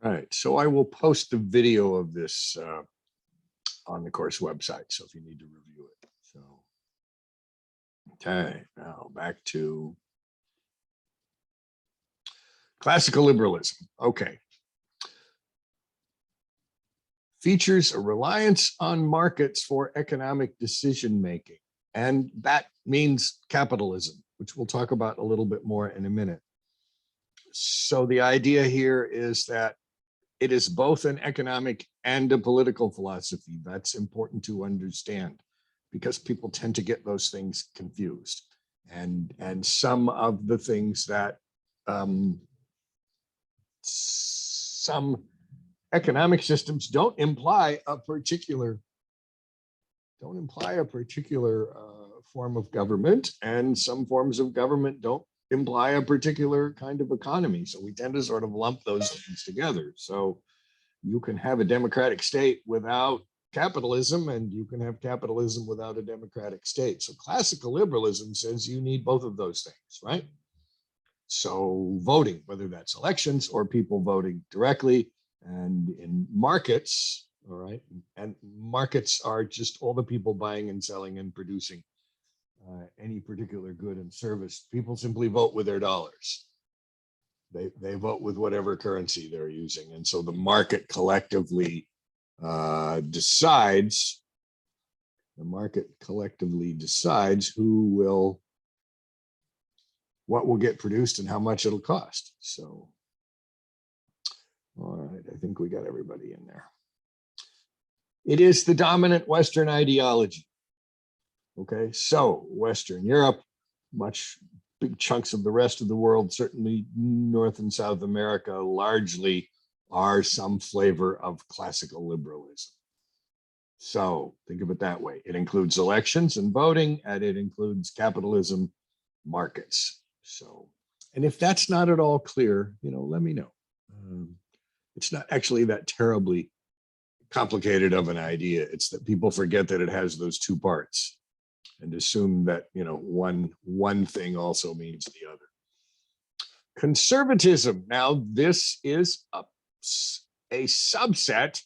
All right, so I will post the video of this on the course website, so if you need to review it. So, okay, now back to classical liberalism. Okay. Features a reliance on markets for economic decision making, and that means capitalism, which we'll talk about a little bit more in a minute. So the idea here is that it is both an economic and a political philosophy. That's important to understand because people tend to get those things confused. And some of the things that some economic systems don't imply a particular form of government, and some forms of government don't imply a particular kind of economy. So we tend to sort of lump those things together. So you can have a democratic state without capitalism, and you can have capitalism without a democratic state. So classical liberalism says you need both of those things, right? So voting, whether that's elections or people voting directly, and in markets, all right, and markets are just all the people buying and selling and producing any particular good and service. People simply vote with their dollars. They vote with whatever currency they're using. And so the market collectively decides what will get produced and how much it'll cost. So, all right, I think we got everybody in there. It is the dominant Western ideology. Okay, so Western Europe, big chunks of the rest of the world, certainly North and South America, largely are some flavor of classical liberalism. So think of it that way. It includes elections and voting, and it includes capitalism, markets. So, and if that's not at all clear, let me know. It's not actually that terribly complicated of an idea. It's that people forget that it has those two parts and assume that one thing also means the other. Conservatism. Now, this is a subset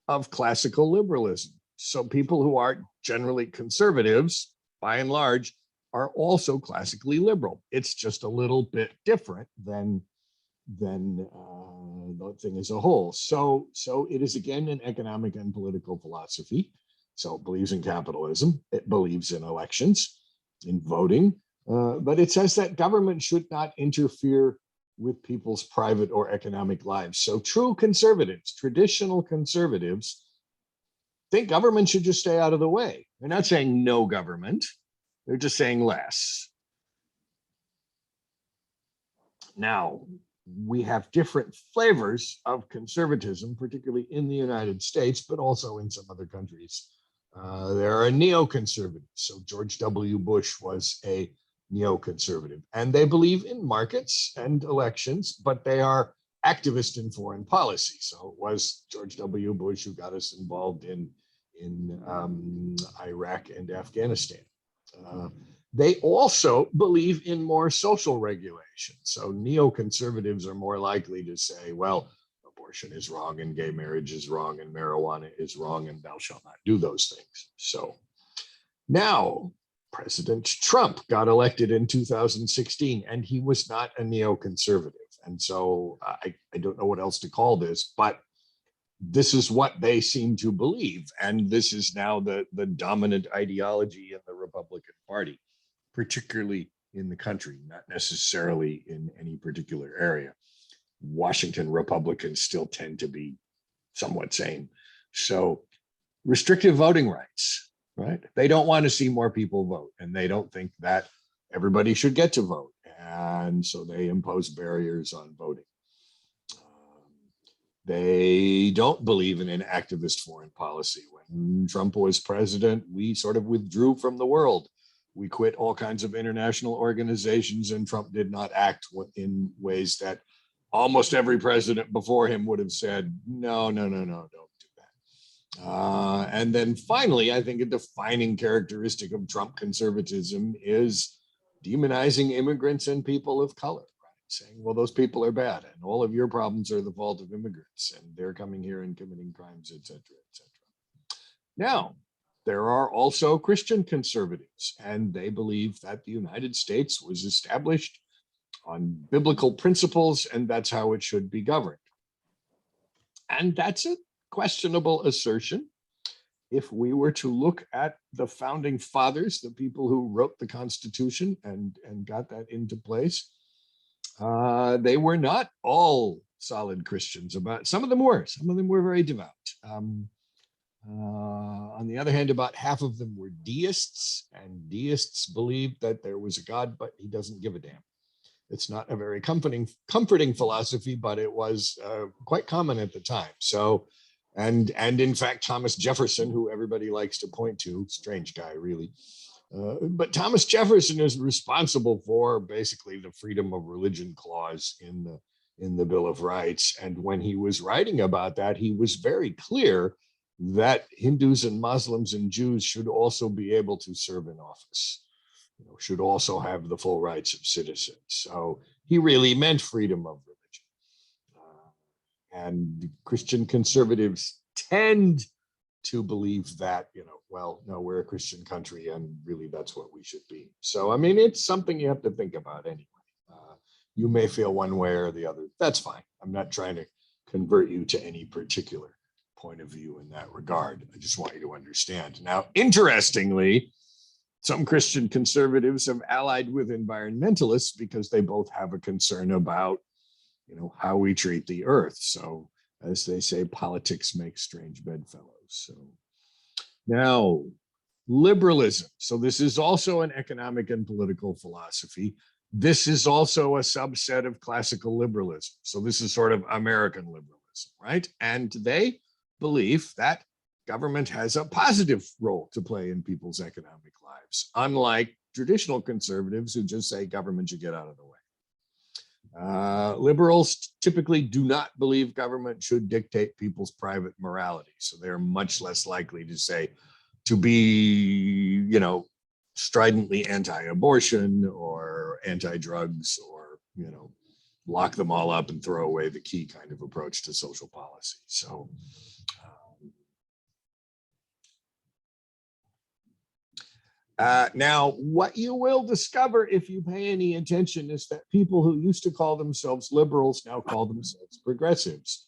of classical liberalism. So people who are generally conservatives, by and large, are also classically liberal. It's just a little bit different than the thing as a whole. So it is again an economic and political philosophy. So it believes in capitalism, it believes in elections, in voting, but it says that government should not interfere with people's private or economic lives. So true conservatives, traditional conservatives, think government should just stay out of the way. They're not saying no government, they're just saying less. Now, we have different flavors of conservatism, particularly in the United States, but also in some other countries. There are neoconservatives. So George W. Bush was a neoconservative, and they believe in markets and elections, but they are activist in foreign policy. So it was George W. Bush who got us involved in Iraq and Afghanistan. They also believe in more social regulation. So neoconservatives are more likely to say, well, abortion is wrong and gay marriage is wrong and marijuana is wrong and thou shalt not do those things. So now President Trump got elected in 2016 and he was not a neoconservative. And so I don't know what else to call this, but this is what they seem to believe. And this is now the dominant ideology in the Republican Party, particularly in the country, not necessarily in any particular area. Washington Republicans still tend to be somewhat sane. So restrictive voting rights, right? They don't want to see more people vote, and they don't think that everybody should get to vote. And so they impose barriers on voting. They don't believe in an activist foreign policy. When Trump was president, we sort of withdrew from the world. We quit all kinds of international organizations, and Trump did not act in ways that almost every president before him would have said, no, don't do that. And then finally, I think a defining characteristic of Trump conservatism is demonizing immigrants and people of color. saying, well, those people are bad and all of your problems are the fault of immigrants and they're coming here and committing crimes, et cetera, et cetera. Now, there are also Christian conservatives, and they believe that the United States was established on biblical principles and that's how it should be governed. And that's a questionable assertion. If we were to look at the founding fathers, the people who wrote the Constitution and got that into place, they were not all solid Christians. Some of them were very devout. On the other hand, about half of them were deists, and deists believed that there was a God, but he doesn't give a damn. It's not a very comforting philosophy, but it was quite common at the time. So, and in fact, Thomas Jefferson, who everybody likes to point to, strange guy, really. But Thomas Jefferson is responsible for basically the freedom of religion clause in the Bill of Rights. And when he was writing about that, he was very clear that Hindus and Muslims and Jews should also be able to serve in office, should also have the full rights of citizens. So he really meant freedom of religion. And Christian conservatives tend to believe that, well, no, we're a Christian country and really that's what we should be. So, I mean, it's something you have to think about anyway. You may feel one way or the other. That's fine. I'm not trying to convert you to any particular point of view in that regard. I just want you to understand. Now, interestingly, some Christian conservatives have allied with environmentalists because they both have a concern about, how we treat the earth. So, as they say, politics makes strange bedfellows. So, now, liberalism. So, this is also an economic and political philosophy. This is also a subset of classical liberalism. So, this is sort of American liberalism, right? And they believe that government has a positive role to play in people's economic lives, unlike traditional conservatives who just say government should get out of the way. Liberals typically do not believe government should dictate people's private morality, so they're much less likely to be, stridently anti-abortion or anti-drugs or, lock them all up and throw away the key kind of approach to social policy. So, now, what you will discover if you pay any attention is that people who used to call themselves liberals now call themselves progressives.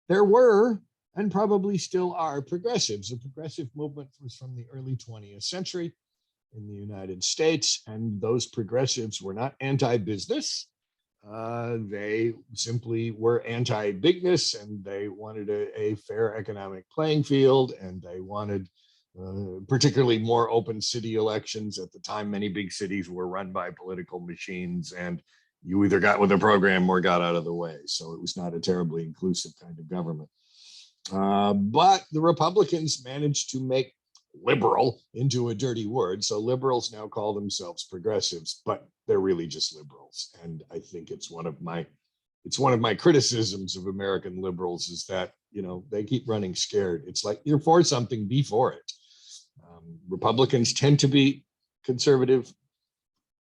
There were, and probably still are, progressives. The progressive movement was from the early 20th century in the United States, and those progressives were not anti-business. They simply were anti-bigness, and they wanted a fair economic playing field, and they wanted particularly more open city elections. At the time, many big cities were run by political machines, and you either got with the program or got out of the way. So it was not a terribly inclusive kind of government. But the Republicans managed to make liberal into a dirty word. So liberals now call themselves progressives, but they're really just liberals. And I think it's one of my criticisms of American liberals is that, they keep running scared. It's like, you're for something, be for it. Republicans tend to be conservative.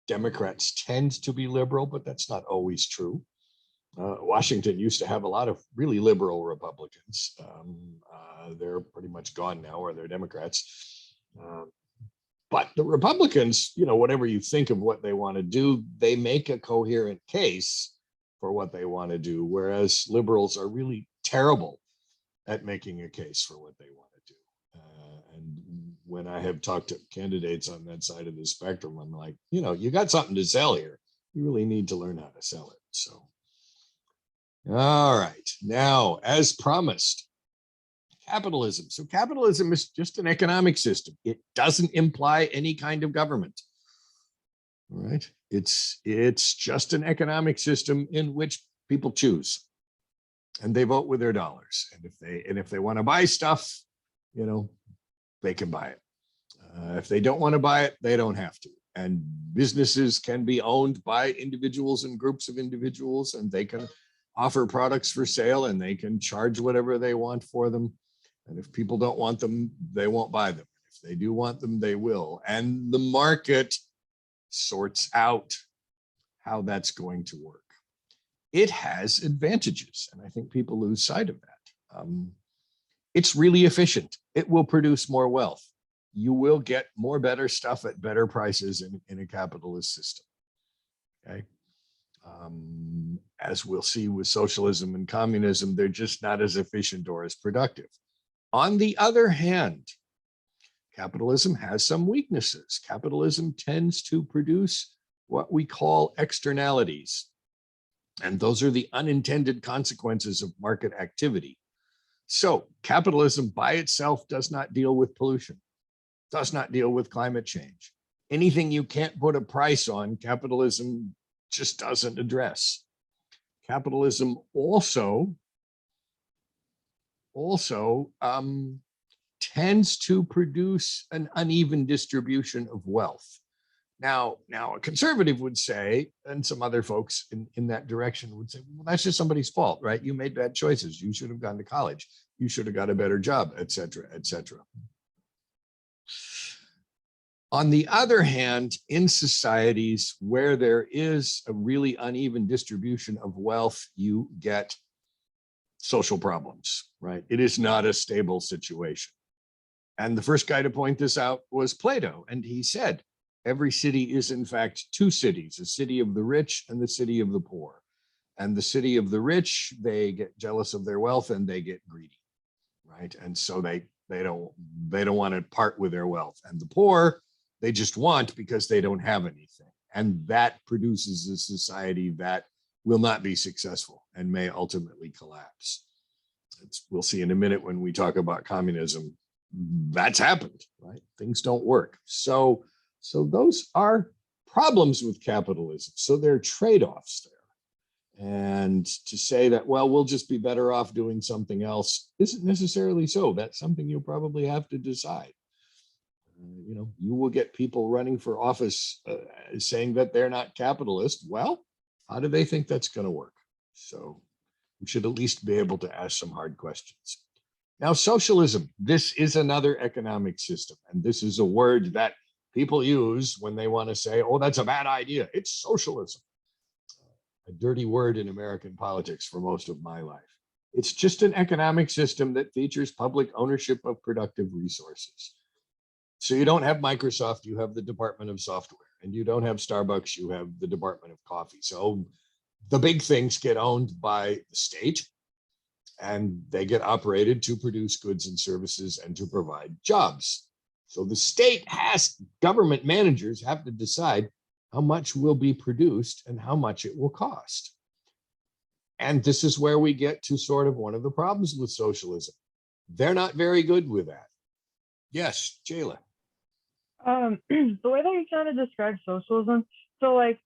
Democrats tend to be liberal, but that's not always true. Washington used to have a lot of really liberal Republicans. They're pretty much gone now, or they're Democrats. But the Republicans, whatever you think of what they want to do, they make a coherent case for what they want to do, whereas liberals are really terrible at making a case for what they want to do. And when I have talked to candidates on that side of the spectrum, I'm like, you got something to sell here. You really need to learn how to sell it. So, all right. Now, as promised, capitalism. So capitalism is just an economic system. It doesn't imply any kind of government. All right. It's just an economic system in which people choose and they vote with their dollars. And if they want to buy stuff, they can buy it. If they don't want to buy it, they don't have to. And businesses can be owned by individuals and groups of individuals, and they can offer products for sale and they can charge whatever they want for them. And if people don't want them, they won't buy them. If they do want them, they will. And the market sorts out how that's going to work. it has advantages, and I think people lose sight of that. It's really efficient. It will produce more wealth. You will get more better stuff at better prices in a capitalist system. Okay. As we'll see with socialism and communism, they're just not as efficient or as productive. On the other hand, capitalism has some weaknesses. Capitalism tends to produce what we call externalities. And those are the unintended consequences of market activity. So capitalism by itself does not deal with pollution, does not deal with climate change. Anything you can't put a price on, capitalism just doesn't address. Capitalism also tends to produce an uneven distribution of wealth. Now, a conservative would say, and some other folks in that direction would say, well, that's just somebody's fault, right? You made bad choices. You should have gone to college. You should have got a better job, et cetera, et cetera. On the other hand, in societies where there is a really uneven distribution of wealth, you get social problems, right? It is not a stable situation. And the first guy to point this out was Plato. And he said, every city is in fact two cities, a city of the rich and the city of the poor. And the city of the rich, they get jealous of their wealth and they get greedy, right? And so they don't want to part with their wealth. And the poor, they just want because they don't have anything. And that produces a society that will not be successful and may ultimately collapse. We'll see in a minute when we talk about communism, that's happened, right? Things don't work. So those are problems with capitalism. So there are trade-offs there. And to say that, well, we'll just be better off doing something else isn't necessarily so. That's something you'll probably have to decide. You will get people running for office saying that they're not capitalist. Well, how do they think that's going to work? So we should at least be able to ask some hard questions. Now, socialism, this is another economic system. And this is a word that people use when they want to say, oh, that's a bad idea. It's socialism. A dirty word in American politics for most of my life. It's just an economic system that features public ownership of productive resources. So you don't have Microsoft, you have the Department of Software, and you don't have Starbucks, you have the Department of Coffee. So the big things get owned by the state, and they get operated to produce goods and services and to provide jobs. So the state government managers have to decide how much will be produced and how much it will cost. And this is where we get to sort of one of the problems with socialism. They're not very good with that. Yes, Jayla. The way that you kind of described socialism, so like,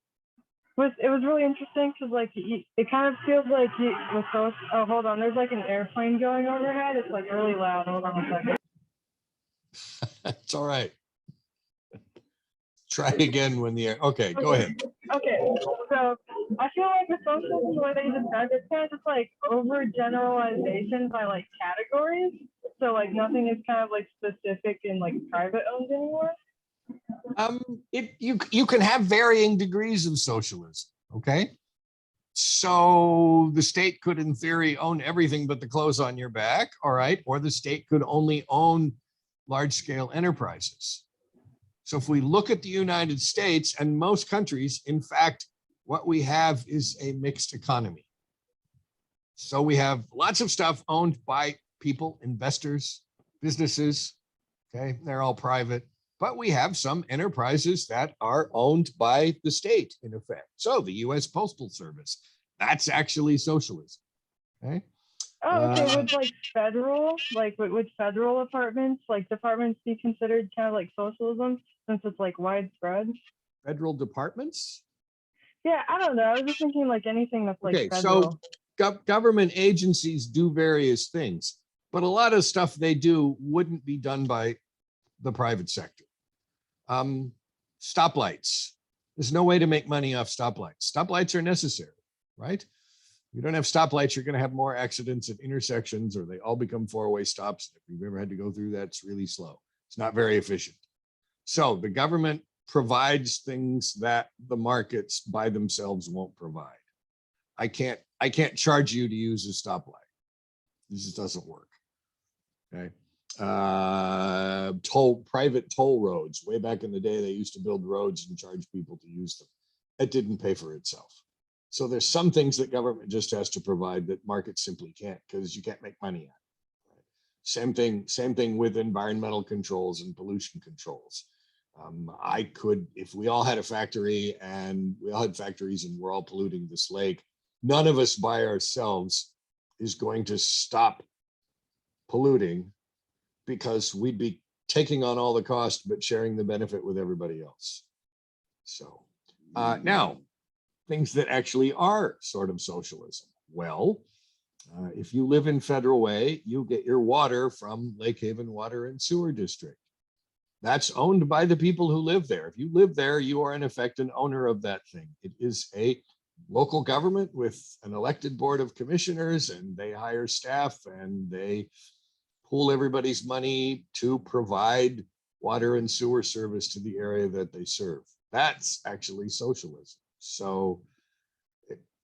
it was really interesting because like it kind of feels like oh, hold on, there's like an airplane going overhead. It's like really loud. Hold on a second. It's all right. Try again when the air. Okay, go ahead. Okay, so I feel like with socialism, the way that you described it, it's kind of just like overgeneralization by like categories. So like nothing is kind of like specific and like private owned anymore. You can have varying degrees of socialism. Okay, so the state could, in theory, own everything but the clothes on your back. All right, or the state could only own large-scale enterprises. So if we look at the United States and most countries, in fact, what we have is a mixed economy. So we have lots of stuff owned by people, investors, businesses. Okay, they're all private. But we have some enterprises that are owned by the state, in effect. So the U.S. Postal Service, that's actually socialism. Okay. Oh, okay. Would like would federal departments be considered kind of like socialism since it's like widespread? Federal departments? Yeah, I don't know. I was just thinking like anything that's like federal. So government agencies do various things, but a lot of stuff they do wouldn't be done by the private sector. Stoplights. There's no way to make money off stoplights. Stoplights are necessary, right? You don't have stoplights, you're going to have more accidents at intersections, or they all become four-way stops. If you've ever had to go through that, it's really slow. It's not very efficient. So the government provides things that the markets by themselves won't provide. I can't charge you to use a stoplight. This just doesn't work. Okay. Private toll roads. Way back in the day, they used to build roads and charge people to use them. It didn't pay for itself. So there's some things that government just has to provide that markets simply can't, because you can't make money at it. Right? Same thing with environmental controls and pollution controls. I could, if we all had a factory and we all had factories and we're all polluting this lake, none of us by ourselves is going to stop polluting, because we'd be taking on all the cost but sharing the benefit with everybody else. So now, things that actually are sort of socialism. Well, if you live in Federal Way, you get your water from Lake Haven Water and Sewer District. That's owned by the people who live there. If you live there, you are in effect an owner of that thing. It is a local government with an elected board of commissioners, and they hire staff and they pool everybody's money to provide water and sewer service to the area that they serve. That's actually socialism. So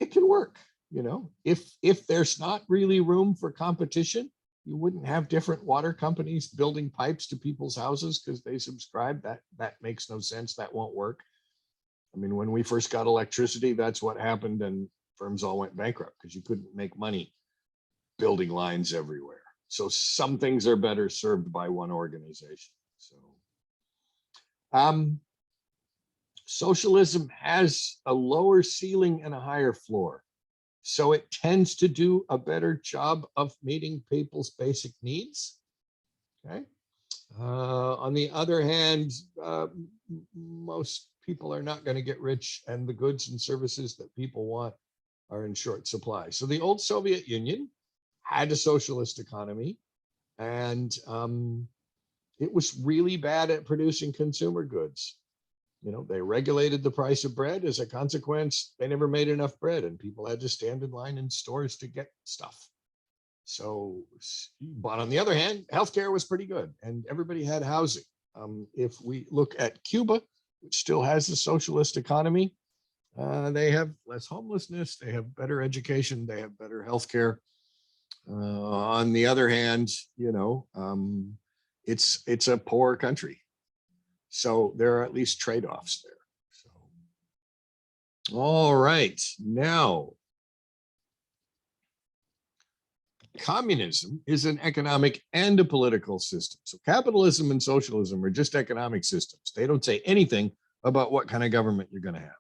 it can work, you know, if there's not really room for competition, you wouldn't have different water companies building pipes to people's houses because they subscribe. That makes no sense. That won't work. I mean, when we first got electricity, that's what happened, and firms all went bankrupt because you couldn't make money building lines everywhere. So some things are better served by one organization. So socialism has a lower ceiling and a higher floor. So it tends to do a better job of meeting people's basic needs. Okay. On the other hand, most people are not going to get rich, and the goods and services that people want are in short supply. So the old Soviet Union had a socialist economy, and it was really bad at producing consumer goods. You know, they regulated the price of bread. As a consequence, they never made enough bread, and people had to stand in line in stores to get stuff. So, but on the other hand, healthcare was pretty good, and everybody had housing. If we look at Cuba, which still has a socialist economy, they have less homelessness, they have better education, they have better healthcare. On the other hand, you know, it's a poor country. So there are at least trade-offs there. So, all right, now, communism is an economic and a political system. So capitalism and socialism are just economic systems. They don't say anything about what kind of government you're going to have.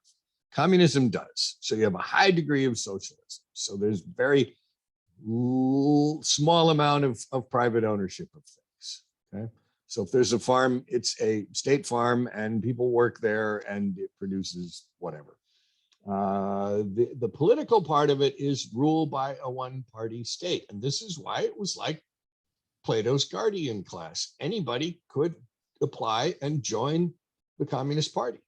Communism does. So you have a high degree of socialism. So there's very small amount of private ownership of things. Okay. So if there's a farm, it's a state farm and people work there and it produces whatever. The political part of it is ruled by a one-party state. And this is why it was like Plato's guardian class. Anybody could apply and join the Communist Party.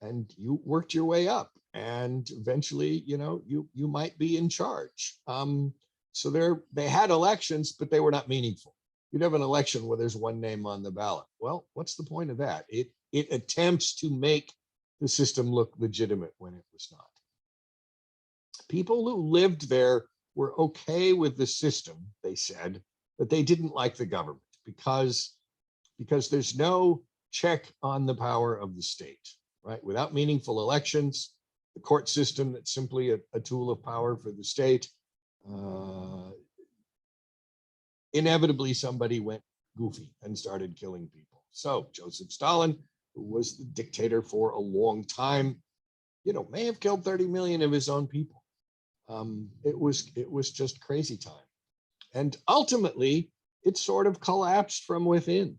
And you worked your way up. And eventually, you know, you might be in charge. So they had elections, but they were not meaningful. You'd have an election where there's one name on the ballot. Well, what's the point of that? It attempts to make the system look legitimate when it was not. People who lived there were okay with the system, they said, but they didn't like the government because there's no check on the power of the state, right? Without meaningful elections, the court system that's simply a tool of power for the state, inevitably somebody went goofy and started killing people. So Joseph Stalin, who was the dictator for a long time, you know, may have killed 30 million of his own people. It was just crazy time. And ultimately, it sort of collapsed from within.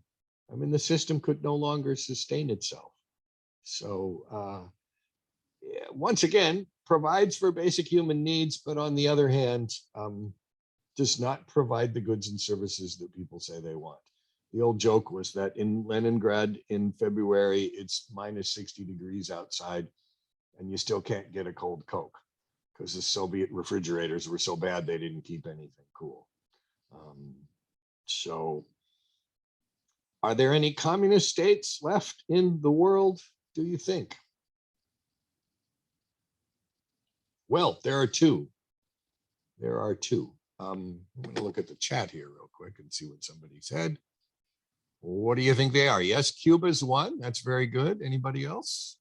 I mean, the system could no longer sustain itself. So once again, provides for basic human needs, but on the other hand, does not provide the goods and services that people say they want. The old joke was that in Leningrad in February, it's minus 60 degrees outside, and you still can't get a cold Coke because the Soviet refrigerators were so bad they didn't keep anything cool. So are there any communist states left in the world, do you think? Well, there are two. There are two. I'm going to look at the chat here real quick and see what somebody said. What do you think they are? Yes, Cuba's one. That's very good. Anybody else?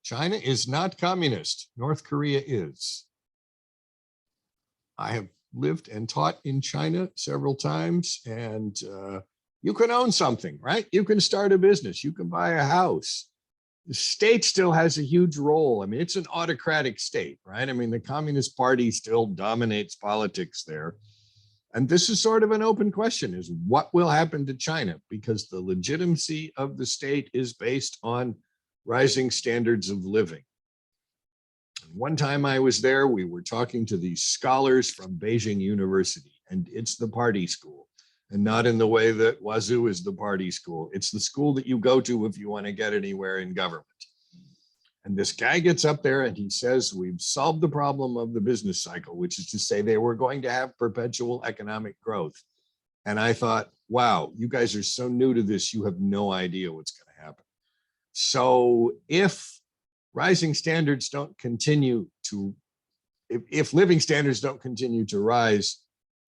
China is not communist. North Korea is. I have lived and taught in China several times, and you can own something, right? You can start a business. You can buy a house. The state still has a huge role. I mean, it's an autocratic state, right? I mean, the Communist Party still dominates politics there. And this is sort of an open question, is what will happen to China? Because the legitimacy of the state is based on rising standards of living. One time I was there, we were talking to these scholars from Beijing University, and it's the party school. And not in the way that Wazoo is the party school. It's the school that you go to if you want to get anywhere in government. And this guy gets up there and he says, we've solved the problem of the business cycle, which is to say they were going to have perpetual economic growth. And I thought, wow, you guys are so new to this, you have no idea what's going to happen. So if rising standards don't continue to, if living standards don't continue to rise,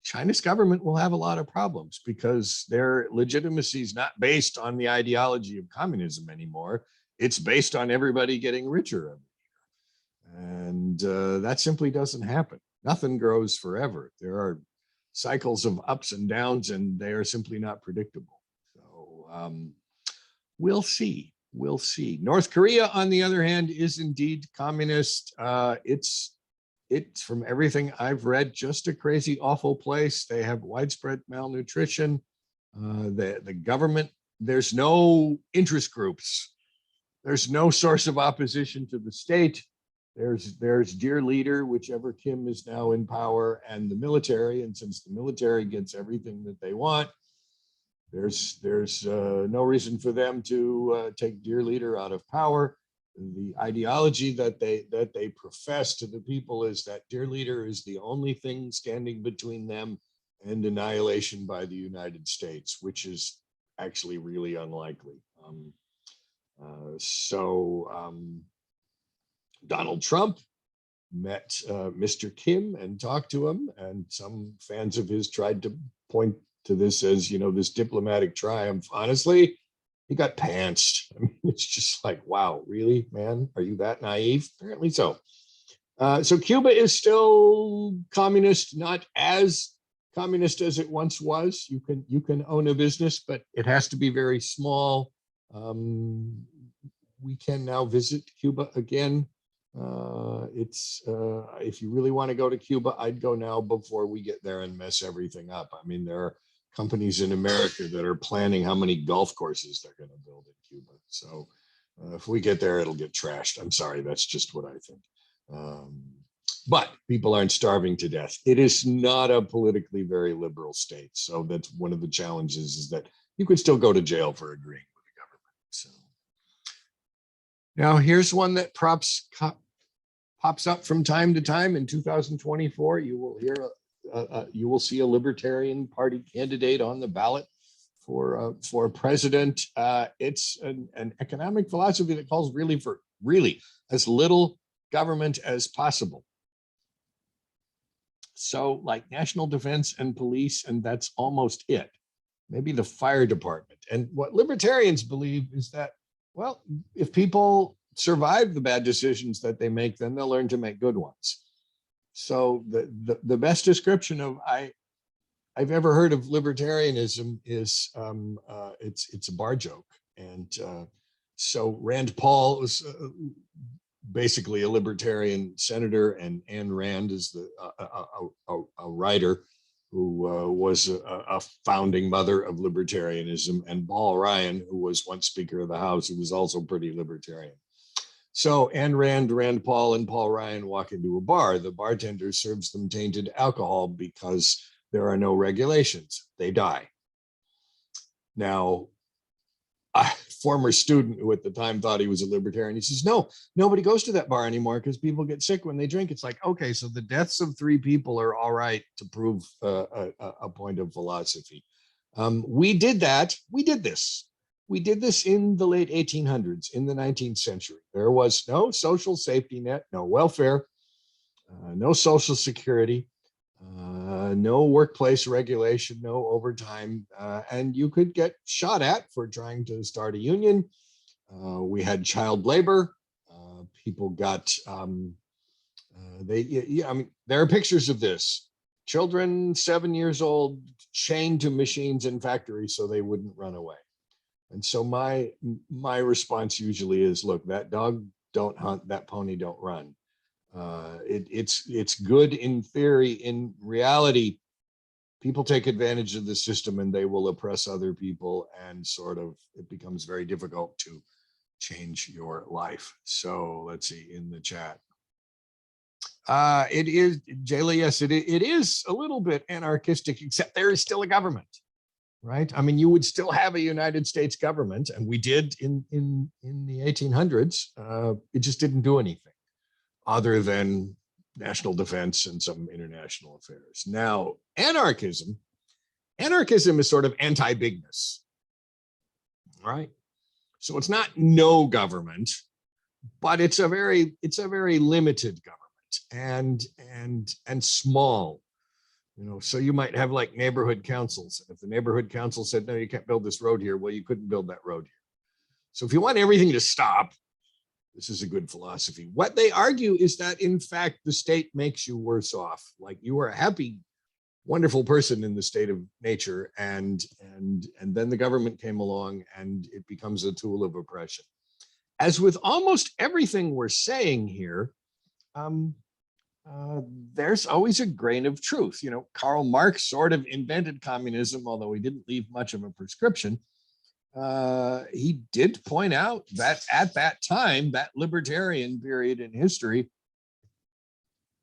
China's government will have a lot of problems because their legitimacy is not based on the ideology of communism anymore. It's based on everybody getting richer every year. And that simply doesn't happen. Nothing grows forever. There are cycles of ups and downs, and they are simply not predictable. So we'll see. We'll see. North Korea, on the other hand, is indeed communist. It's from everything I've read, just a crazy, awful place. They have widespread malnutrition. The government, there's no interest groups. There's no source of opposition to the state. There's dear leader, whichever Kim is now in power, and the military. And since the military gets everything that they want, there's no reason for them to take dear leader out of power. The ideology that they profess to the people is that dear leader is the only thing standing between them and annihilation by the United States, which is actually really unlikely. Donald Trump met Mr. Kim and talked to him, and some fans of his tried to point to this as, you know, this diplomatic triumph. Honestly, he got pantsed. I mean, it's just like, wow, really, man? Are you that naive? Apparently so. So Cuba is still communist, not as communist as it once was. You can own a business, but it has to be very small. We can now visit Cuba again. If you really want to go to Cuba, I'd go now before we get there and mess everything up. I mean, there are companies in America that are planning how many golf courses they're going to build in Cuba. So if we get there, it'll get trashed. I'm sorry, that's just what I think. But people aren't starving to death. It is not a politically very liberal state. So that's one of the challenges, is that you could still go to jail for agreeing with the government. So now here's one that pops up from time to time. In 2024, you will hear you will see a Libertarian Party candidate on the ballot for president. It's an economic philosophy that calls for as little government as possible. So like national defense and police, and that's almost it. Maybe the fire department. And what libertarians believe is that, well, if people survive the bad decisions that they make, then they'll learn to make good ones. So the best description of I've ever heard of libertarianism is it's a bar joke. And so Rand Paul was basically a libertarian senator, and Ayn Rand is a writer who was a founding mother of libertarianism, and Paul Ryan, who was once Speaker of the House, who was also pretty libertarian. So Ayn Rand, Rand Paul, and Paul Ryan walk into a bar. The bartender serves them tainted alcohol because there are no regulations. They die. Now, a former student who at the time thought he was a libertarian, he says, no, nobody goes to that bar anymore because people get sick when they drink. It's like, okay, so the deaths of 3 people are all right to prove a point of philosophy. We did that. We did this. We did this in the late 1800s, in the 19th century. There was no social safety net, no welfare, no social security, no workplace regulation, no overtime, and you could get shot at for trying to start a union. We had child labor. People got I mean, there are pictures of this. Children 7 years old chained to machines in factories so they wouldn't run away. And so my response usually is, look, that dog don't hunt, that pony don't run. It's good in theory. In reality, people take advantage of the system and they will oppress other people, and sort of it becomes very difficult to change your life. So let's see in the chat. It is, Jayla, yes, it is a little bit anarchistic, except there is still a government, right? I mean, you would still have a United States government, and we did in the 1800s. It just didn't do anything other than national defense and some international affairs. Now, anarchism is sort of anti-bigness, right? So it's not no government, but it's a very limited government and small. You know, so you might have like neighborhood councils. If the neighborhood council said, no, you can't build this road here, well, you couldn't build that road here. So if you want everything to stop, this is a good philosophy. What they argue is that, in fact, the state makes you worse off. Like, you are a happy, wonderful person in the state of nature, and then the government came along and it becomes a tool of oppression. As with almost everything we're saying here, there's always a grain of truth. You know, Karl Marx sort of invented communism, although he didn't leave much of a prescription. He did point out that at that time, that libertarian period in history,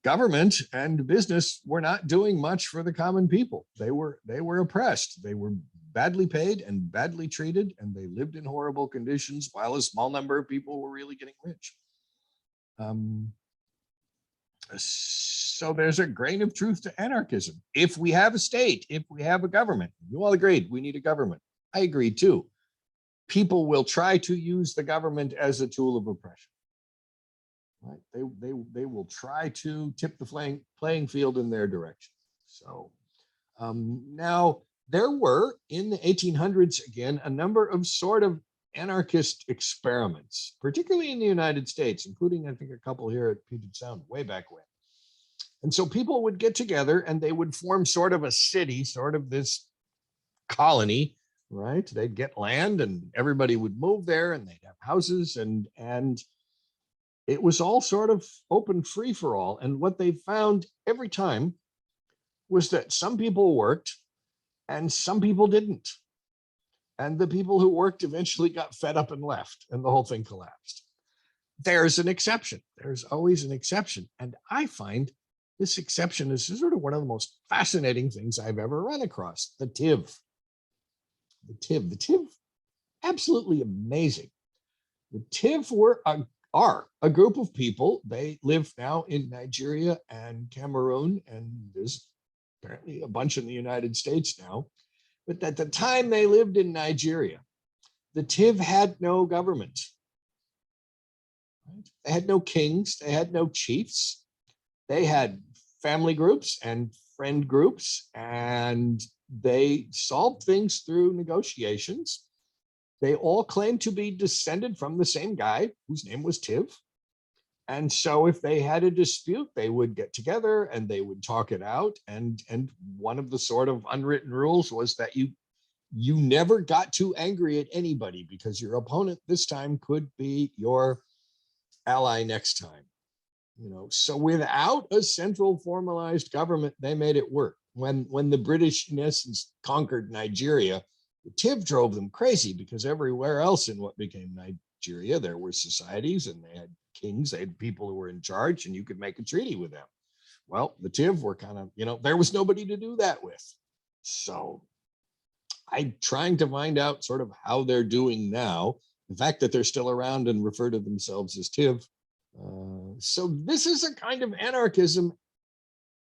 government and business were not doing much for the common people. They were oppressed. They were badly paid and badly treated, and they lived in horrible conditions while a small number of people were really getting rich. So there's a grain of truth to anarchism. If we have a state, if we have a government, you all agreed we need a government. I agree too. People will try to use the government as a tool of oppression. Right? They will try to tip the playing field in their direction. So now there were in the 1800s, again, a number of sort of anarchist experiments, particularly in the United States, including, I think, a couple here at Puget Sound way back when. And so people would get together and they would form sort of a city, sort of this colony, right? They'd get land and everybody would move there and they'd have houses, and it was all sort of open, free for all. And what they found every time was that some people worked and some people didn't. And the people who worked eventually got fed up and left, and the whole thing collapsed. There's an exception. There's always an exception. And I find this exception is sort of one of the most fascinating things I've ever run across, the TIV. The TIV, absolutely amazing. The TIV are a group of people. They live now in Nigeria and Cameroon, and there's apparently a bunch in the United States now. But at the time they lived in Nigeria, the TIV had no government. Right? They had no kings, they had no chiefs. They had family groups and friend groups, and they solved things through negotiations. They all claimed to be descended from the same guy whose name was TIV. And so if they had a dispute, they would get together and they would talk it out. And one of the sort of unwritten rules was that you never got too angry at anybody, because your opponent this time could be your ally next time. You know, so without a central formalized government, they made it work. When the British, in essence, conquered Nigeria, the TIV drove them crazy, because everywhere else in what became Nigeria, there were societies and they had kings, they had people who were in charge, and you could make a treaty with them. Well, the TIV were kind of, you know, there was nobody to do that with. So I'm trying to find out sort of how they're doing now. The fact that they're still around and refer to themselves as TIV. So this is a kind of anarchism,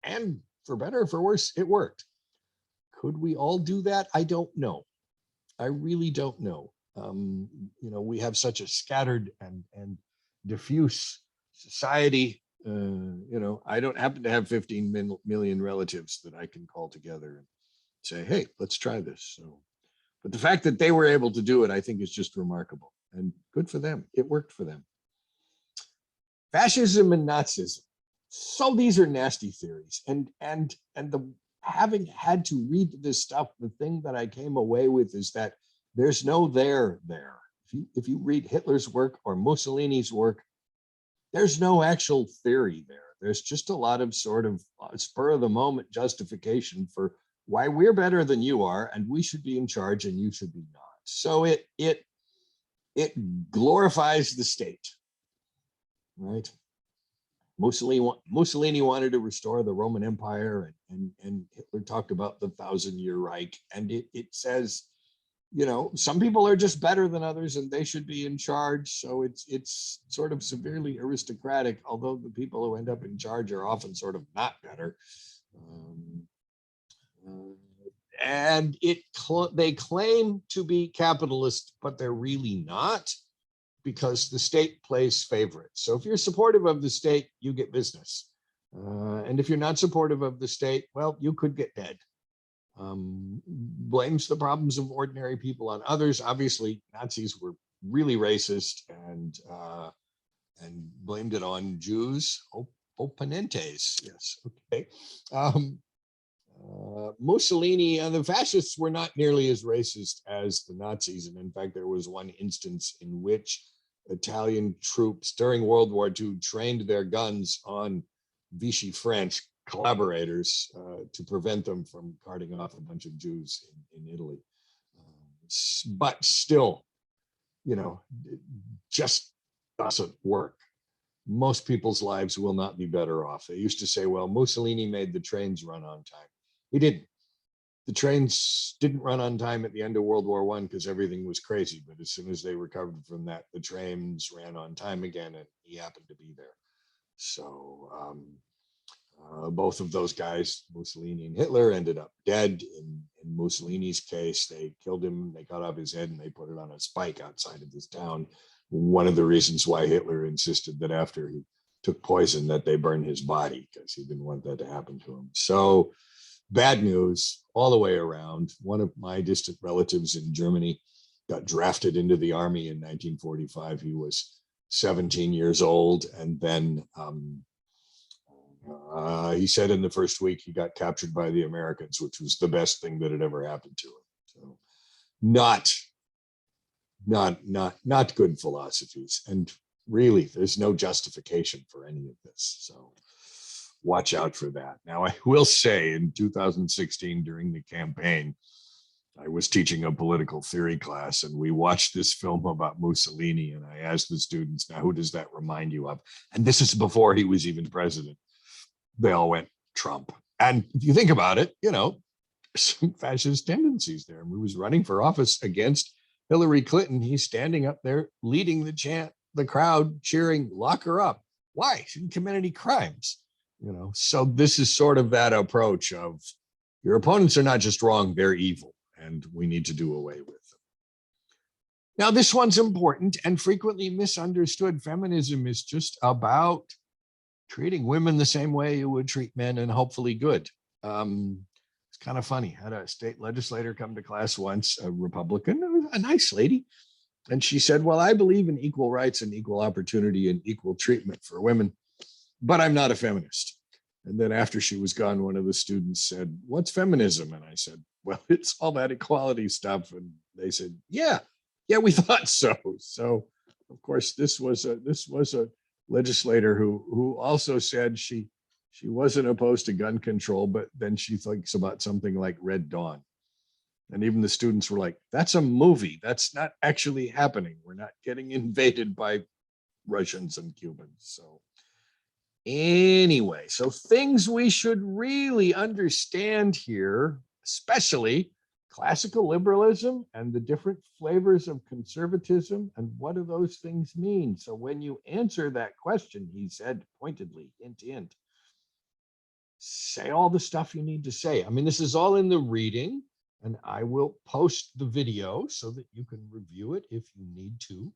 and for better or for worse, it worked. Could we all do that? I don't know. I really don't know. We have such a scattered and diffuse society. I don't happen to have 15 million relatives that I can call together and say, hey, let's try this. So, but the fact that they were able to do it, I think, is just remarkable and good for them. It worked for them. Fascism and Nazism. So these are nasty theories. And the having had to read this stuff, the thing that I came away with is that there's no there. If you read Hitler's work or Mussolini's work, there's no actual theory there. There's just a lot of sort of spur of the moment justification for why we're better than you are, and we should be in charge and you should be not. So it glorifies the state, right? Mussolini wanted to restore the Roman Empire, and Hitler talked about the 1,000-year Reich, and it says, some people are just better than others and they should be in charge. So it's sort of severely aristocratic, although the people who end up in charge are often sort of not better. And they claim to be capitalist, but they're really not, because the state plays favorites. So if you're supportive of the state, you get business. And if you're not supportive of the state, well, you could get dead. Blames the problems of ordinary people on others. Obviously, Nazis were really racist and blamed it on Jews. Opponentes, yes, okay. Mussolini and the fascists were not nearly as racist as the Nazis. And in fact, there was one instance in which Italian troops during World War II trained their guns on Vichy French collaborators to prevent them from carting off a bunch of Jews in Italy. But still, it just doesn't work. Most people's lives will not be better off. They used to say, well, Mussolini made the trains run on time. He didn't. The trains didn't run on time at the end of World War I because everything was crazy. But as soon as they recovered from that, the trains ran on time again, and he happened to be there. So both of those guys, Mussolini and Hitler, ended up dead. In Mussolini's case, they killed him, they cut off his head, and they put it on a spike outside of his town. One of the reasons why Hitler insisted that after he took poison that they burn his body, because he didn't want that to happen to him. So bad news all the way around. One of my distant relatives in Germany got drafted into the army in 1945. He was 17 years old, and then he said in the first week he got captured by the Americans, which was the best thing that had ever happened to him. So not good philosophies. And really, there's no justification for any of this. So watch out for that. Now, I will say in 2016, during the campaign, I was teaching a political theory class, and we watched this film about Mussolini. And I asked the students, now, who does that remind you of? And this is before he was even president. They all went, Trump. And if you think about it, some fascist tendencies there. And he was running for office against Hillary Clinton. He's standing up there leading the chant, the crowd cheering, lock her up. Why? She didn't commit any crimes. So this is sort of that approach of your opponents are not just wrong, they're evil, and we need to do away with them. Now, this one's important and frequently misunderstood. Feminism is just about treating women the same way you would treat men, and hopefully good. It's kind of funny. I had a state legislator come to class once, a Republican, a nice lady. And she said, well, I believe in equal rights and equal opportunity and equal treatment for women, but I'm not a feminist. And then after she was gone, one of the students said, what's feminism? And I said, well, it's all that equality stuff. And they said, yeah, we thought so. So, of course, this was a legislator who also said she wasn't opposed to gun control, but then she thinks about something like Red Dawn. And even the students were like, that's a movie. That's not actually happening. We're not getting invaded by Russians and Cubans. So anyway, so things we should really understand here, especially classical liberalism and the different flavors of conservatism, and what do those things mean? So when you answer that question, he said pointedly, hint, hint, say all the stuff you need to say. I mean, this is all in the reading. and I will post the video so that you can review it if you need to.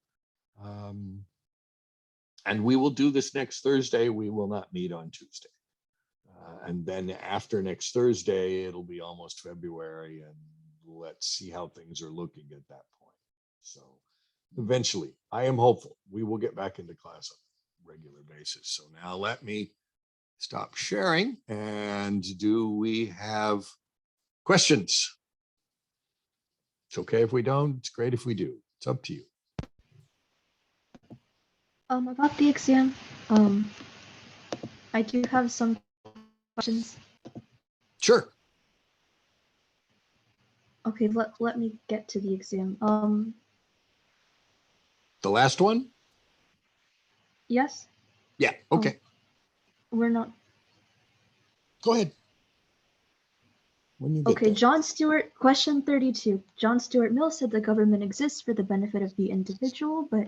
And we will do this next Thursday. We will not meet on Tuesday. And then after next Thursday, it'll be almost February, and let's see how things are looking at that point. So eventually, I am hopeful we will get back into class on a regular basis. So now let me stop sharing. And do we have questions? It's okay if we don't. It's great if we do. It's up to you. About the exam, I do have some questions. Sure. Okay, let me get to the exam. The last one? Yes, Yeah. Okay. we're not. Go ahead. When you get Okay, there. John Stuart, question 32. John Stuart Mill said the government exists for the benefit of the individual, but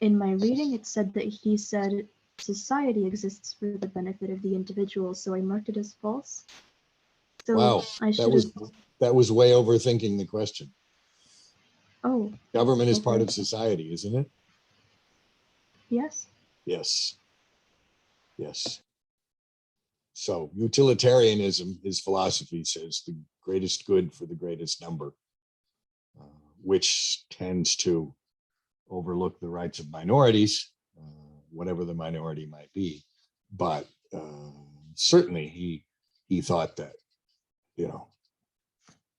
in my reading, it said that he said society exists for the benefit of the individual, so I marked it as false. So Wow, I should have. that was way overthinking the question. Oh, Government is part okay. of society, isn't it? Yes. Yes. Yes. So utilitarianism, his philosophy says the greatest good for the greatest number, which tends to overlook the rights of minorities, whatever the minority might be. But certainly he thought that, you know,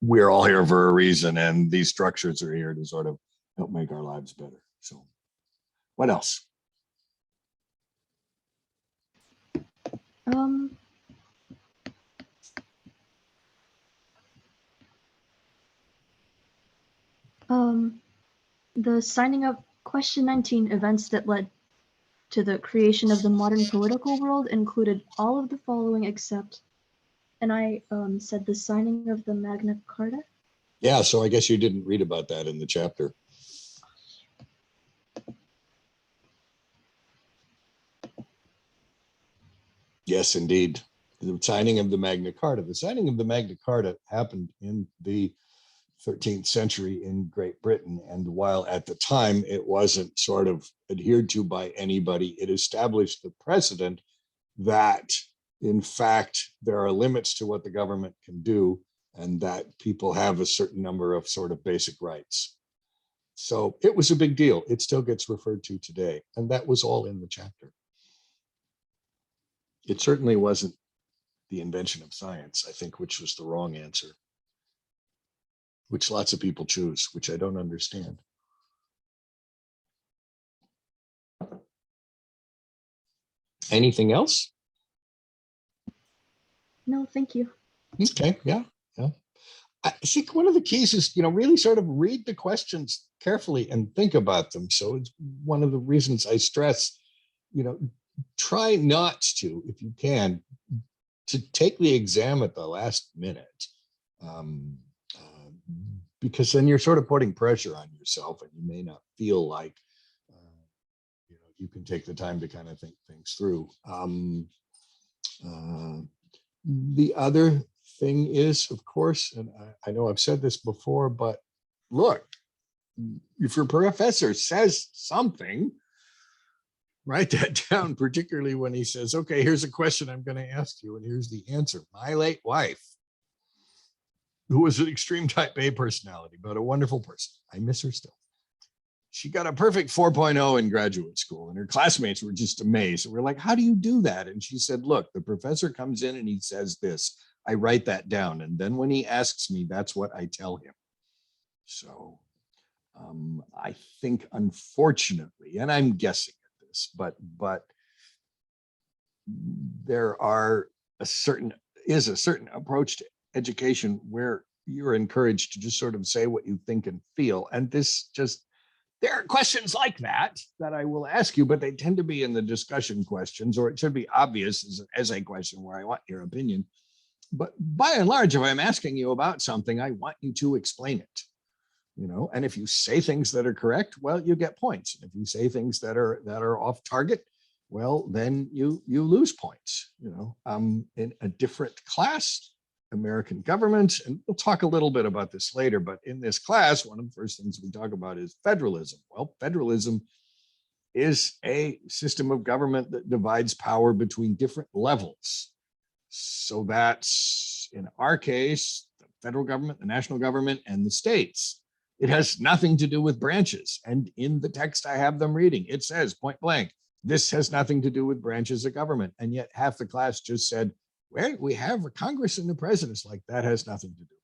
we're all here for a reason, and these structures are here to sort of help make our lives better. So what else? The signing up, question 19, events that led to the creation of the modern political world included all of the following except, and I said the signing of the Magna Carta. Yeah, so I guess you didn't read about that in the chapter. Yes, indeed. The signing of the Magna Carta. The signing of the Magna Carta happened in the 13th century in Great Britain. And while at the time it wasn't sort of adhered to by anybody, it established the precedent that, in fact, there are limits to what the government can do, and that people have a certain number of sort of basic rights. So it was a big deal. It still gets referred to today. And that was all in the chapter. It certainly wasn't the invention of science, I think, which was the wrong answer, which lots of people choose, which I don't understand. Anything else? No, thank you. Okay, yeah. I think one of the keys is, really sort of read the questions carefully and think about them. So it's one of the reasons I stress, try not to, if you can, to take the exam at the last minute. Because then you're sort of putting pressure on yourself, and you may not feel like you can take the time to kind of think things through. The other thing is, of course, and I know I've said this before, but look, if your professor says something, write that down, particularly when he says, okay, here's a question I'm going to ask you, and here's the answer. My late wife, who was an extreme type A personality, but a wonderful person. I miss her still. She got a perfect 4.0 in graduate school, and her classmates were just amazed. We're like, how do you do that? And she said, look, the professor comes in and he says this. I write that down. And then when he asks me, that's what I tell him. So I think, unfortunately, and I'm guessing at this, but there is a certain approach to education where you're encouraged to just sort of say what you think and feel. And there are questions like that I will ask you, but they tend to be in the discussion questions, or it should be obvious as an essay question where I want your opinion. But by and large, if I'm asking you about something, I want you to explain it, and if you say things that are correct, well, you get points. And if you say things that are off target, well, then you lose points. In a different class, American government. And we'll talk a little bit about this later, but in this class, one of the first things we talk about is federalism. Well, federalism is a system of government that divides power between different levels. So that's, in our case, the federal government, the national government, and the states. It has nothing to do with branches. And in the text I have them reading, it says point blank, this has nothing to do with branches of government. And yet half the class just said, well, we have a Congress and the president's, like that has nothing to do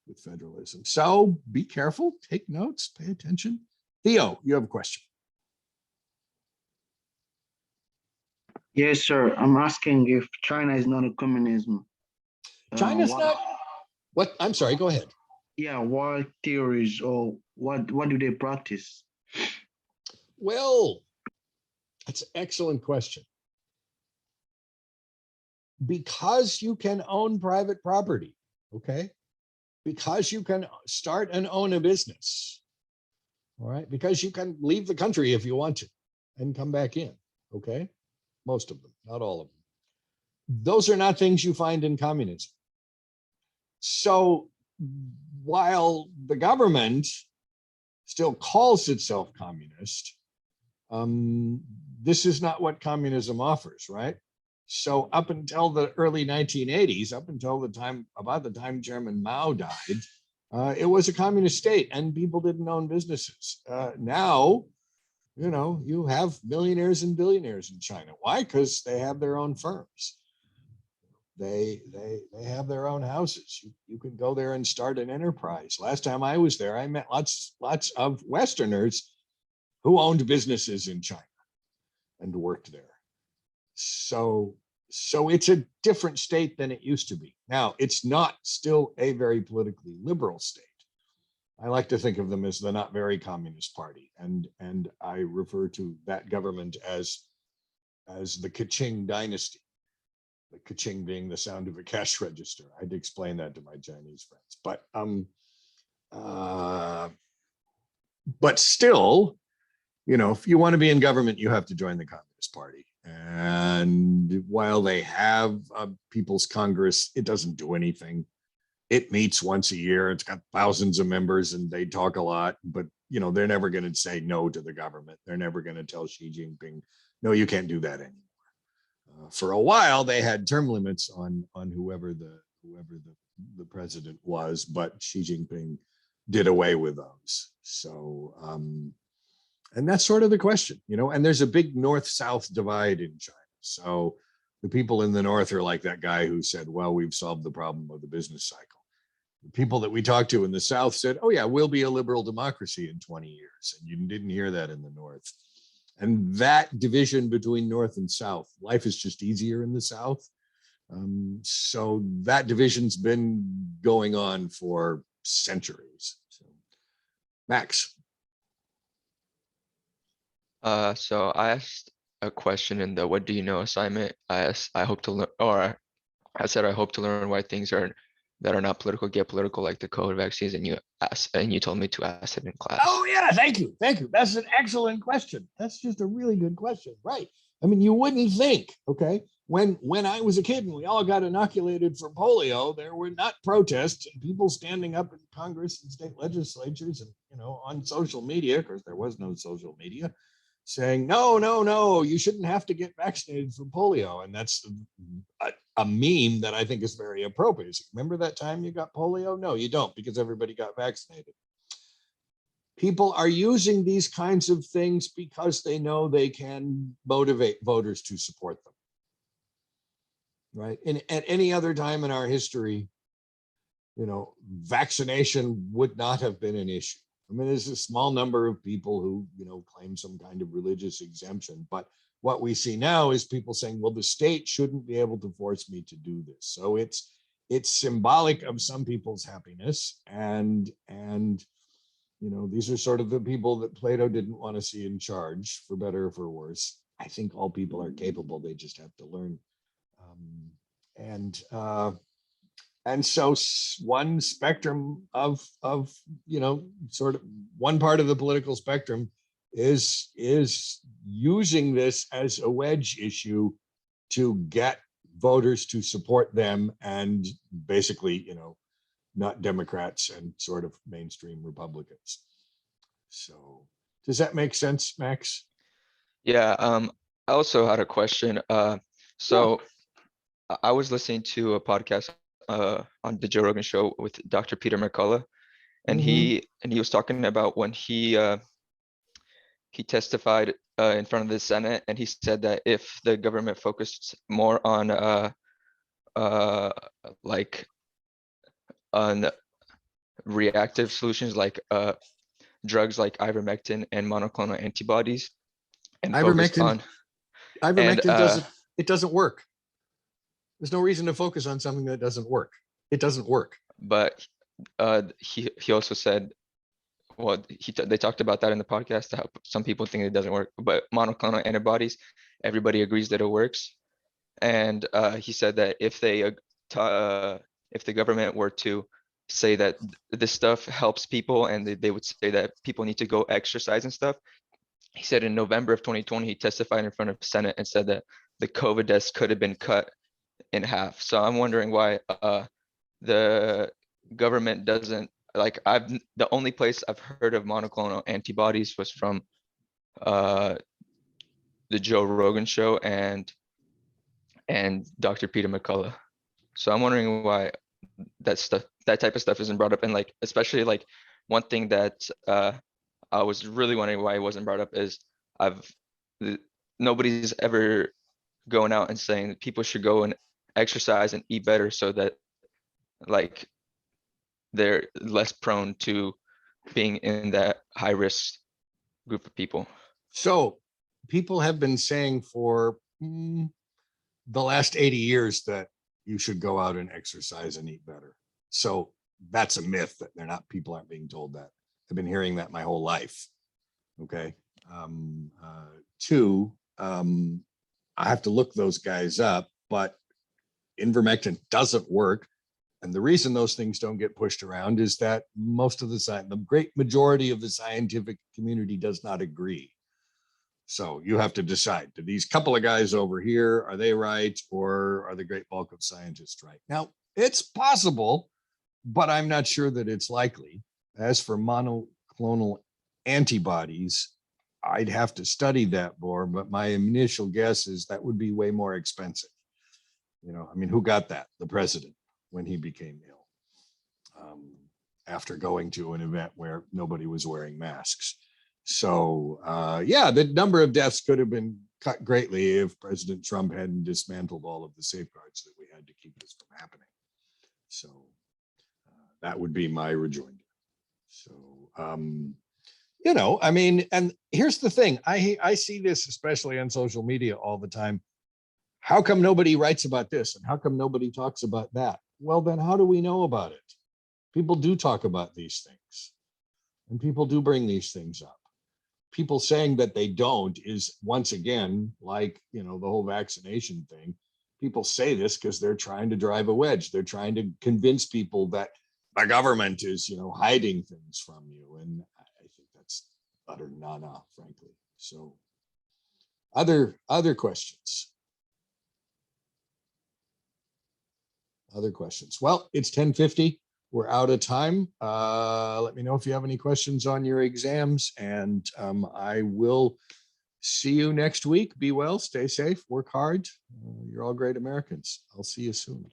with federalism. So be careful, take notes, pay attention. Theo, you have a question. Yes, sir. I'm asking if China is not a communism. China's what- not, what, I'm sorry, go ahead. Yeah, what theories or what do they practice? Well, that's an excellent question. Because you can own private property, okay? Because you can start and own a business, all right? Because you can leave the country if you want to and come back in, okay? Most of them, not all of them. Those are not things you find in communism. So while the government still calls itself communist, this is not what communism offers, right? So up until the early 1980s, up until the time, about the time Chairman Mao died, it was a communist state and people didn't own businesses. Now, you know, you have millionaires and billionaires in China. Why? Because they have their own firms. They have their own houses. You can go there and start an enterprise. Last time I was there, I met lots of Westerners who owned businesses in China and worked there. So it's a different state than it used to be. Now, it's not still a very politically liberal state. I like to think of them as the not very communist party. And I refer to that government as the Kaqing dynasty. The Kaqing being the sound of a cash register. I'd explain that to my Chinese friends. But still, you know, if you want to be in government, you have to join the Communist Party. And while they have a People's Congress, it doesn't do anything. It meets once a year. It's got thousands of members and they talk a lot, but you know, they're never going to say no to the government. They're never going to tell Xi Jinping, no, you can't do that anymore. For a while, they had term limits on whoever the president was, but Xi Jinping did away with those. So, and that's sort of the question, you know, and there's a big north-south divide in China. So the people in the north are like that guy who said, well, we've solved the problem of the business cycle. The people that we talked to in the south said, oh yeah, we'll be a liberal democracy in 20 years. And you didn't hear that in the north. And that division between north and south, life is just easier in the south. So that division's been going on for centuries. So, Max. So I asked a question in the "What do you know?" assignment. I hope to learn, or I said I hope to learn why things that are not political get political, like the COVID vaccines, and you told me to ask it in class. Oh yeah, thank you. That's an excellent question. That's just a really good question, right? I mean, you wouldn't think, okay, when I was a kid and we all got inoculated for polio, there were not protests and people standing up in Congress and state legislatures and, you know, on social media, of course there was no social media, saying, no, you shouldn't have to get vaccinated for polio. And that's a meme that I think is very appropriate. Remember that time you got polio? No, you don't, because everybody got vaccinated. People are using these kinds of things because they know they can motivate voters to support them. Right? And at any other time in our history, you know, vaccination would not have been an issue. I mean, there's a small number of people who, you know, claim some kind of religious exemption, but what we see now is people saying, well, the state shouldn't be able to force me to do this. So it's symbolic of some people's happiness. And, you know, these are sort of the people that Plato didn't want to see in charge, for better or for worse. I think all people are capable. They just have to learn. And so one spectrum of, you know, sort of one part of the political spectrum is using this as a wedge issue to get voters to support them and basically, not Democrats and sort of mainstream Republicans. So does that make sense, Max? Yeah, I also had a question. So I was listening to a podcast on the Joe Rogan show with Dr. Peter McCullough, and Mhm. he was talking about when he testified in front of the Senate, and he said that if the government focused more uh like on reactive solutions like drugs like ivermectin and monoclonal antibodies and focused Ivermectin, on and ivermectin doesn't work. There's no reason to focus on something that doesn't work. It doesn't work. but he also said, well, they talked about that in the podcast, how some people think it doesn't work, but monoclonal antibodies, everybody agrees that it works. And he said that if the government were to say that this stuff helps people, and they would say that people need to go exercise and stuff. He said in November of 2020, he testified in front of the Senate and said that the COVID deaths could have been cut in half. So I'm wondering why the government doesn't, like, the only place I've heard of monoclonal antibodies was from the Joe Rogan show and Dr. Peter McCullough. So I'm wondering why that type of stuff isn't brought up. And like, especially like one thing that I was really wondering why it wasn't brought up is I've nobody's ever going out and saying that people should go and exercise and eat better so that like they're less prone to being in that high risk group of people. So people have been saying for the last 80 years that you should go out and exercise and eat better. So that's a myth that people aren't being told that. I've been hearing that my whole life. Okay. Two, I have to look those guys up, but ivermectin doesn't work. And the reason those things don't get pushed around is that the great majority of the scientific community does not agree. So you have to decide, do these couple of guys over here, are they right? Or are the great bulk of scientists right? Now, it's possible, but I'm not sure that it's likely. As for monoclonal antibodies, I'd have to study that more, but my initial guess is that would be way more expensive. Who got that? The president, when he became ill, after going to an event where nobody was wearing masks. So the number of deaths could have been cut greatly if President Trump hadn't dismantled all of the safeguards that we had to keep this from happening. So that would be my rejoinder. So, and here's the thing. I see this, especially on social media all the time. How come nobody writes about this? And how come nobody talks about that? Well, then how do we know about it? People do talk about these things, and people do bring these things up. People saying that they don't is, once again, like, the whole vaccination thing. People say this because they're trying to drive a wedge. They're trying to convince people that the government is, hiding things from you. And I think that's utter nana, frankly. So other questions? Other questions? Well, it's 10:50. We're out of time. Let me know if you have any questions on your exams, and I will see you next week. Be well, stay safe, work hard. You're all great Americans. I'll see you soon.